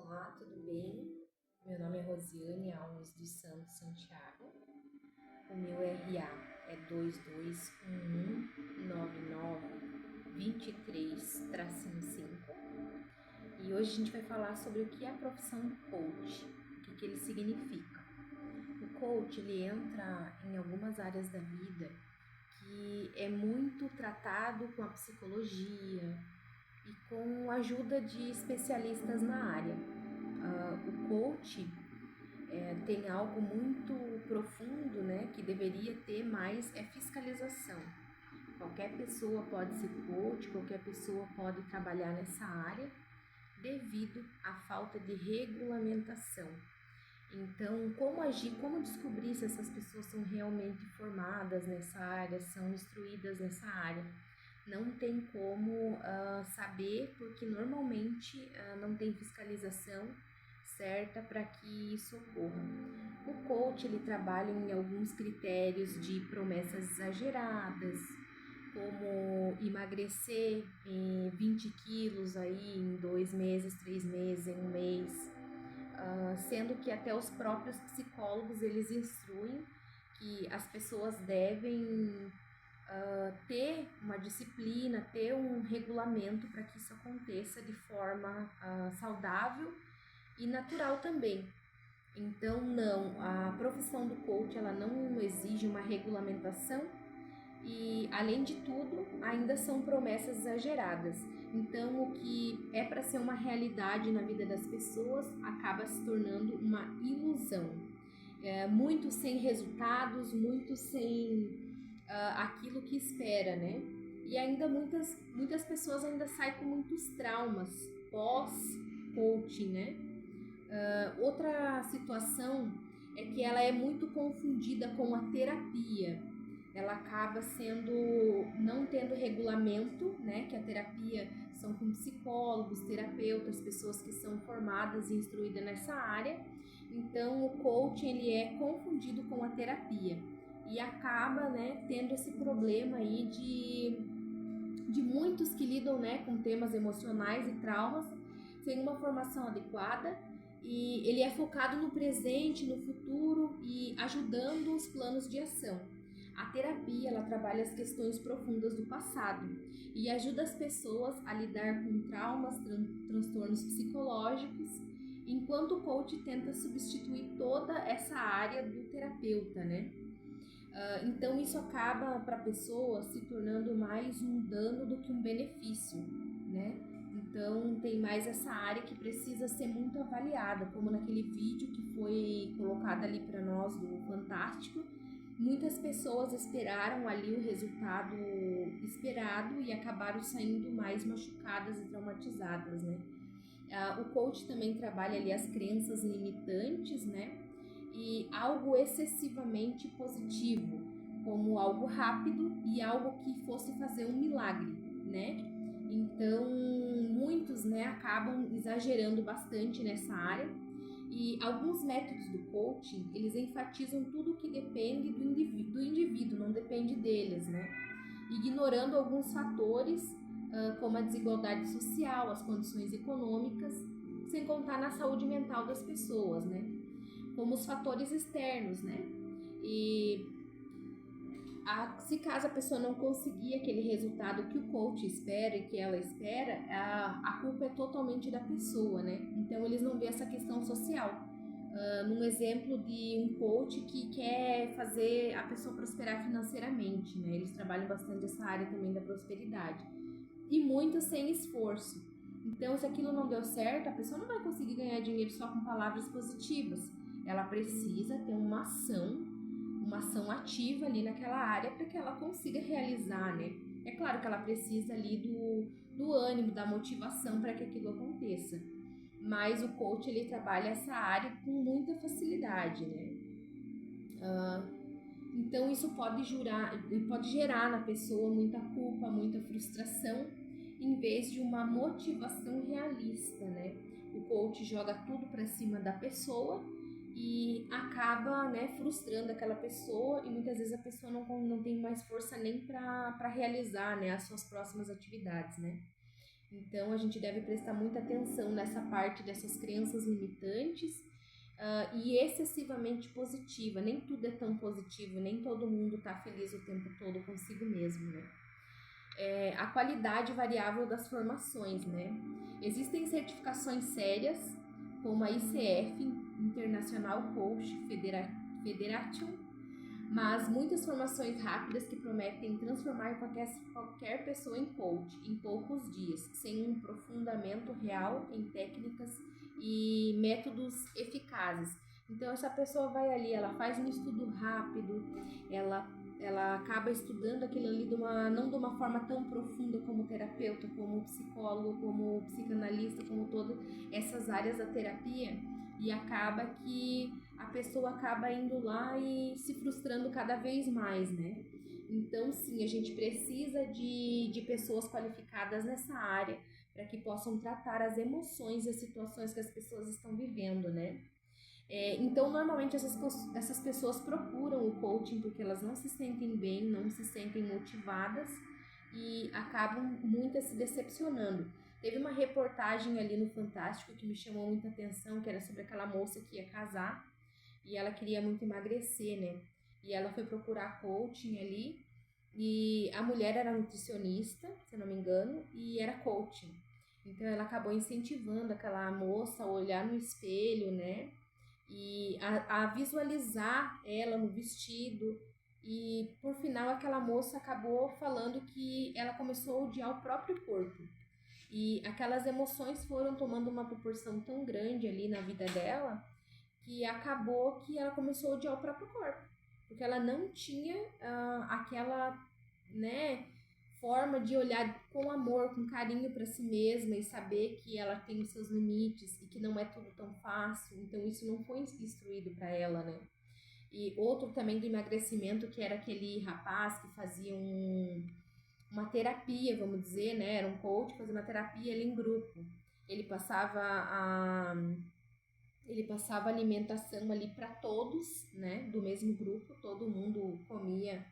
Olá, tudo bem? Meu nome é Rosiane Alves dos Santos Santiago. O meu RA é 22119923-5. E hoje a gente vai falar sobre o que é a profissão coach, o que ele significa. O coach ele entra em algumas áreas da vida que é muito tratado com a psicologia e com a ajuda de especialistas na área. O coach tem algo muito profundo, né, que deveria ter mais é fiscalização. Qualquer pessoa pode ser coach, qualquer pessoa pode trabalhar nessa área devido à falta de regulamentação. Então, como agir, como descobrir se essas pessoas são realmente formadas nessa área, são instruídas nessa área? Não tem como saber, porque normalmente não tem fiscalização certa para que isso ocorra. O coach ele trabalha em alguns critérios de promessas exageradas, como emagrecer 20 quilos aí em 2 meses, 3 meses, em um mês, sendo que até os próprios psicólogos eles instruem que as pessoas devem ter uma disciplina, ter um regulamento para que isso aconteça de forma saudável e natural também. Então, não, a profissão do coach ela não exige uma regulamentação e, além de tudo, ainda são promessas exageradas. Então, o que é para ser uma realidade na vida das pessoas acaba se tornando uma ilusão. Muito sem resultados, muito sem aquilo que espera, né? E ainda muitas pessoas ainda saem com muitos traumas pós-coaching, né? Outra situação é que ela é muito confundida com a terapia. Ela acaba sendo não tendo regulamento, né? Que a terapia são com psicólogos, terapeutas, pessoas que são formadas e instruídas nessa área. Então o coaching ele é confundido com a terapia e acaba, né, tendo esse problema aí de muitos que lidam, né, com temas emocionais e traumas sem uma formação adequada, e ele é focado no presente, no futuro e ajudando os planos de ação. A terapia ela trabalha as questões profundas do passado e ajuda as pessoas a lidar com traumas, transtornos psicológicos, enquanto o coach tenta substituir toda essa área do terapeuta, né? Então isso acaba para a pessoa se tornando mais um dano do que um benefício, né? Então tem mais essa área que precisa ser muito avaliada, como naquele vídeo que foi colocado ali para nós do Fantástico. Muitas pessoas esperaram ali o resultado esperado e acabaram saindo mais machucadas e traumatizadas, né? O coach também trabalha ali as crenças limitantes, né? E algo excessivamente positivo, como algo rápido e algo que fosse fazer um milagre, né? Então, muitos, né, acabam exagerando bastante nessa área e alguns métodos do coaching, eles enfatizam tudo que depende do indivíduo, não depende deles, né? Ignorando alguns fatores, como a desigualdade social, as condições econômicas, sem contar na saúde mental das pessoas, né? Como os fatores externos, né? E se caso a pessoa não conseguir aquele resultado que o coach espera e que ela espera, a culpa é totalmente da pessoa, né? Então eles não veem essa questão social. Num exemplo de um coach que quer fazer a pessoa prosperar financeiramente, né? Eles trabalham bastante essa área também da prosperidade. E muito sem esforço. Então, se aquilo não deu certo, a pessoa não vai conseguir ganhar dinheiro só com palavras positivas. Ela precisa ter uma ação ativa ali naquela área para que ela consiga realizar, né? É claro que ela precisa ali do ânimo, da motivação para que aquilo aconteça. Mas o coach ele trabalha essa área com muita facilidade, né? Então isso pode gerar na pessoa muita culpa, muita frustração, em vez de uma motivação realista, né? O coach joga tudo para cima da pessoa e acaba, né, frustrando aquela pessoa e muitas vezes a pessoa não tem mais força nem para realizar, né, as suas próximas atividades, né? Então, a gente deve prestar muita atenção nessa parte dessas crenças limitantes e excessivamente positiva. Nem tudo é tão positivo, nem todo mundo está feliz o tempo todo consigo mesmo, né? A qualidade variável das formações, né? Existem certificações sérias, como a ICF, International Coach Federation, mas muitas formações rápidas que prometem transformar qualquer pessoa em coach em poucos dias, sem um aprofundamento real em técnicas e métodos eficazes. Então essa pessoa vai ali, ela faz um estudo rápido, ela acaba estudando aquilo ali não de uma forma tão profunda como terapeuta, como psicólogo, como psicanalista, como todas essas áreas da terapia, e acaba que a pessoa acaba indo lá e se frustrando cada vez mais, né? Então, sim, a gente precisa de pessoas qualificadas nessa área para que possam tratar as emoções e as situações que as pessoas estão vivendo, né? Então, normalmente essas pessoas procuram o coaching porque elas não se sentem bem, não se sentem motivadas e acabam muitas se decepcionando. Teve uma reportagem ali no Fantástico que me chamou muita atenção, que era sobre aquela moça que ia casar e ela queria muito emagrecer, né? E ela foi procurar coaching ali e a mulher era nutricionista, se eu não me engano, e era coaching. Então ela acabou incentivando aquela moça a olhar no espelho, né? E a visualizar ela no vestido. E por final aquela moça acabou falando que ela começou a odiar o próprio corpo. E aquelas emoções foram tomando uma proporção tão grande ali na vida dela que acabou que ela começou a odiar o próprio corpo. Porque ela não tinha aquela, né, forma de olhar com amor, com carinho para si mesma e saber que ela tem os seus limites e que não é tudo tão fácil. Então isso não foi instruído para ela, né? E outro também do emagrecimento, que era aquele rapaz que fazia uma terapia, vamos dizer, né? Era um coach, fazia uma terapia ali em grupo. Ele passava alimentação ali para todos, né? Do mesmo grupo, todo mundo comia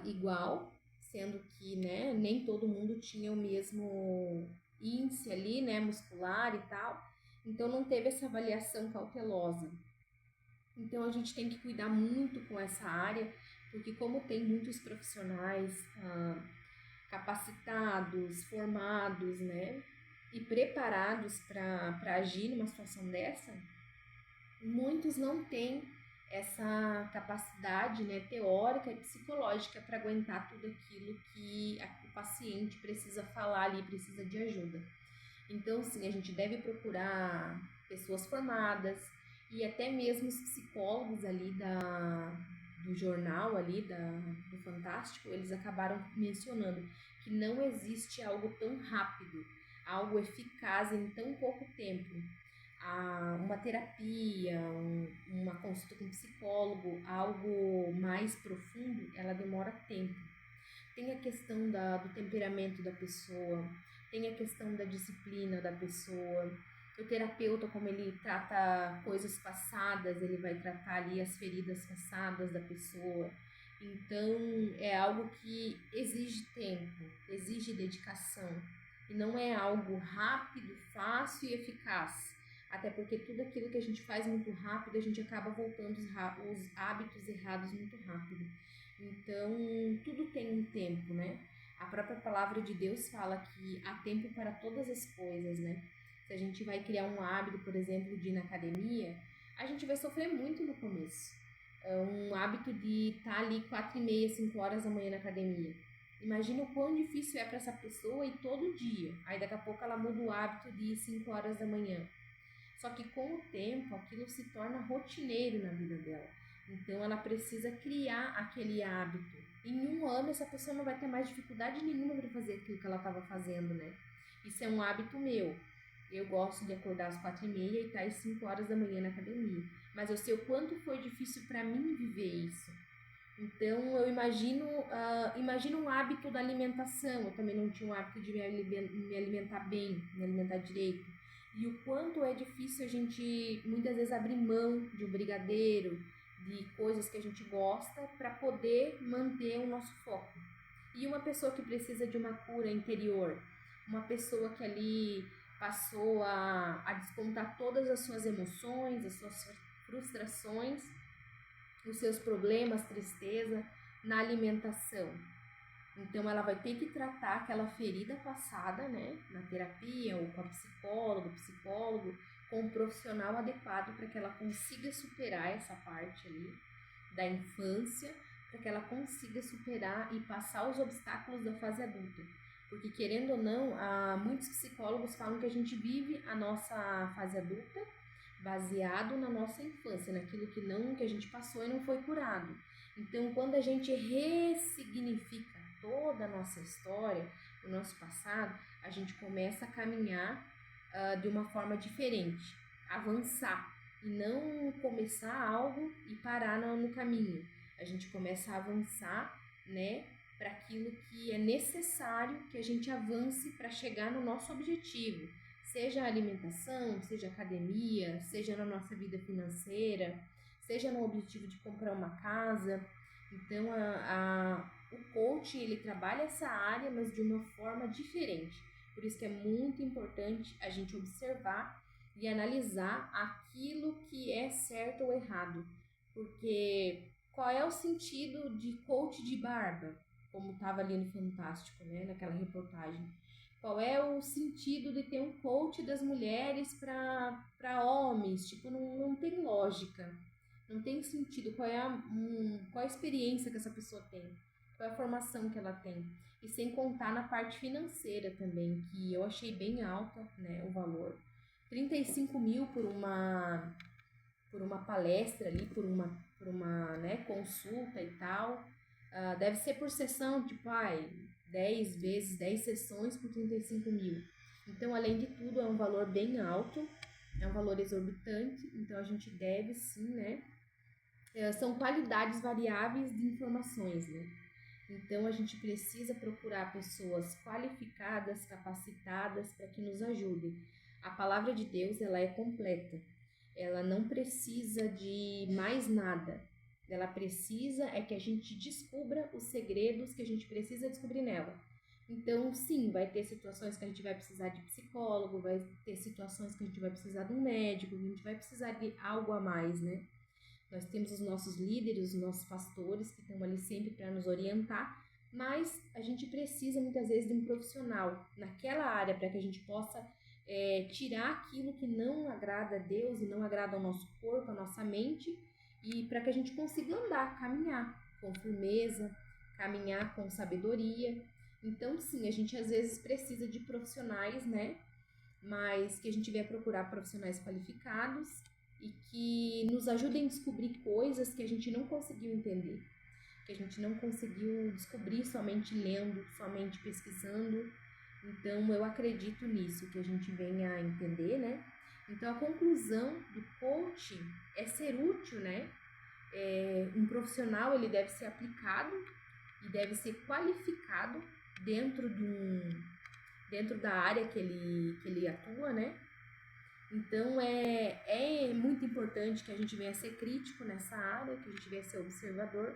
igual, sendo que, né, nem todo mundo tinha o mesmo índice ali, né, muscular e tal. Então não teve essa avaliação cautelosa. Então a gente tem que cuidar muito com essa área, porque como tem muitos profissionais capacitados, formados, né, e preparados para agir numa situação dessa, muitos não têm essa capacidade, né, teórica e psicológica para aguentar tudo aquilo que o paciente precisa falar ali, precisa de ajuda. Então, sim, a gente deve procurar pessoas formadas e até mesmo os psicólogos ali do jornal ali, do Fantástico, eles acabaram mencionando que não existe algo tão rápido, algo eficaz em tão pouco tempo. Uma terapia, uma consulta com um psicólogo, algo mais profundo, ela demora tempo. Tem a questão do temperamento da pessoa, tem a questão da disciplina da pessoa. O terapeuta, como ele trata coisas passadas, ele vai tratar ali as feridas passadas da pessoa. Então, é algo que exige tempo, exige dedicação. E não é algo rápido, fácil e eficaz. Até porque tudo aquilo que a gente faz muito rápido, a gente acaba voltando os hábitos errados muito rápido. Então, tudo tem um tempo, né? A própria palavra de Deus fala que há tempo para todas as coisas, né? Se a gente vai criar um hábito, por exemplo, de ir na academia, a gente vai sofrer muito no começo. Um hábito de estar ali 4h30, 5 horas da manhã na academia. Imagina o quão difícil é para essa pessoa ir todo dia. Aí daqui a pouco ela muda o hábito de ir 5 horas da manhã. Só que com o tempo aquilo se torna rotineiro na vida dela. Então ela precisa criar aquele hábito. Em 1 ano essa pessoa não vai ter mais dificuldade nenhuma para fazer aquilo que ela estava fazendo, né? Isso é um hábito meu. Eu gosto de acordar às 4h30 e estar às 5 horas da manhã na academia. Mas eu sei o quanto foi difícil para mim viver isso. Então eu imagino um hábito da alimentação. Eu também não tinha um hábito de me alimentar bem, me alimentar direito. E o quanto é difícil a gente muitas vezes abrir mão de um brigadeiro, de coisas que a gente gosta, para poder manter o nosso foco. E uma pessoa que precisa de uma cura interior, uma pessoa que ali passou a descontar todas as suas emoções, as suas frustrações, os seus problemas, tristeza, na alimentação. Então ela vai ter que tratar aquela ferida passada, né, na terapia ou com a psicólogo, com um profissional adequado para que ela consiga superar essa parte ali da infância, para que ela consiga superar e passar os obstáculos da fase adulta. Porque querendo ou não, muitos psicólogos falam que a gente vive a nossa fase adulta baseado na nossa infância, naquilo que a gente passou e não foi curado. Então, quando a gente ressignifica toda a nossa história, o nosso passado, a gente começa a caminhar de uma forma diferente, avançar e não começar algo e parar no caminho. A gente começa a avançar, né, para aquilo que é necessário que a gente avance para chegar no nosso objetivo, seja a alimentação, seja a academia, seja na nossa vida financeira, seja no objetivo de comprar uma casa. Então, o coach, ele trabalha essa área, mas de uma forma diferente. Por isso que é muito importante a gente observar e analisar aquilo que é certo ou errado. Porque qual é o sentido de coach de barba? Como estava ali no Fantástico, né, naquela reportagem. Qual é o sentido de ter um coach das mulheres para homens? Tipo, não tem lógica. Não tem sentido. Qual é qual a experiência que essa pessoa tem? Qual é a formação que ela tem? E sem contar na parte financeira também, que eu achei bem alta, né, o valor. 35 mil por uma palestra ali, por uma né, consulta e tal. Deve ser por sessão, tipo, 10 vezes, 10 sessões por 35 mil. Então, além de tudo, é um valor bem alto, é um valor exorbitante, então a gente deve sim, né? São qualidades variáveis de informações, né? Então, a gente precisa procurar pessoas qualificadas, capacitadas para que nos ajudem. A palavra de Deus, ela é completa. Ela não precisa de mais nada. Ela precisa é que a gente descubra os segredos que a gente precisa descobrir nela. Então, sim, vai ter situações que a gente vai precisar de psicólogo, vai ter situações que a gente vai precisar de um médico, que a gente vai precisar de algo a mais, né? Nós temos os nossos líderes, os nossos pastores que estão ali sempre para nos orientar, mas a gente precisa muitas vezes de um profissional naquela área para que a gente possa tirar aquilo que não agrada a Deus e não agrada ao nosso corpo, à nossa mente, e para que a gente consiga andar, caminhar com firmeza, caminhar com sabedoria. Então, sim, a gente às vezes precisa de profissionais, né? Mas que a gente venha procurar profissionais qualificados e que nos ajudem a descobrir coisas que a gente não conseguiu entender, que a gente não conseguiu descobrir somente lendo, somente pesquisando. Então, eu acredito nisso, que a gente venha a entender, né? Então, a conclusão do coaching é ser útil, né? Um profissional, ele deve ser aplicado e deve ser qualificado dentro da área que ele atua, né? Então, é muito importante que a gente venha a ser crítico nessa área, que a gente venha a ser observador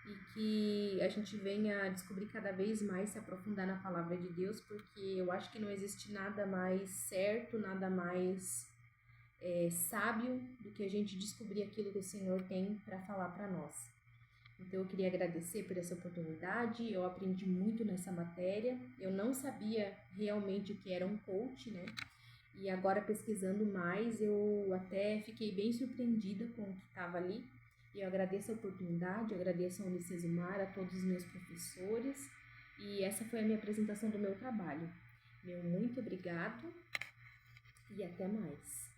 e que a gente venha a descobrir cada vez mais, se aprofundar na palavra de Deus, porque eu acho que não existe nada mais certo, nada mais sábio do que a gente descobrir aquilo que o Senhor tem para falar para nós. Então, eu queria agradecer por essa oportunidade, eu aprendi muito nessa matéria, eu não sabia realmente o que era um coach, né? E agora, pesquisando mais, eu até fiquei bem surpreendida com o que estava ali. E eu agradeço a oportunidade, eu agradeço a Unicesumar, a todos os meus professores. E essa foi a minha apresentação do meu trabalho. Meu muito obrigado e até mais.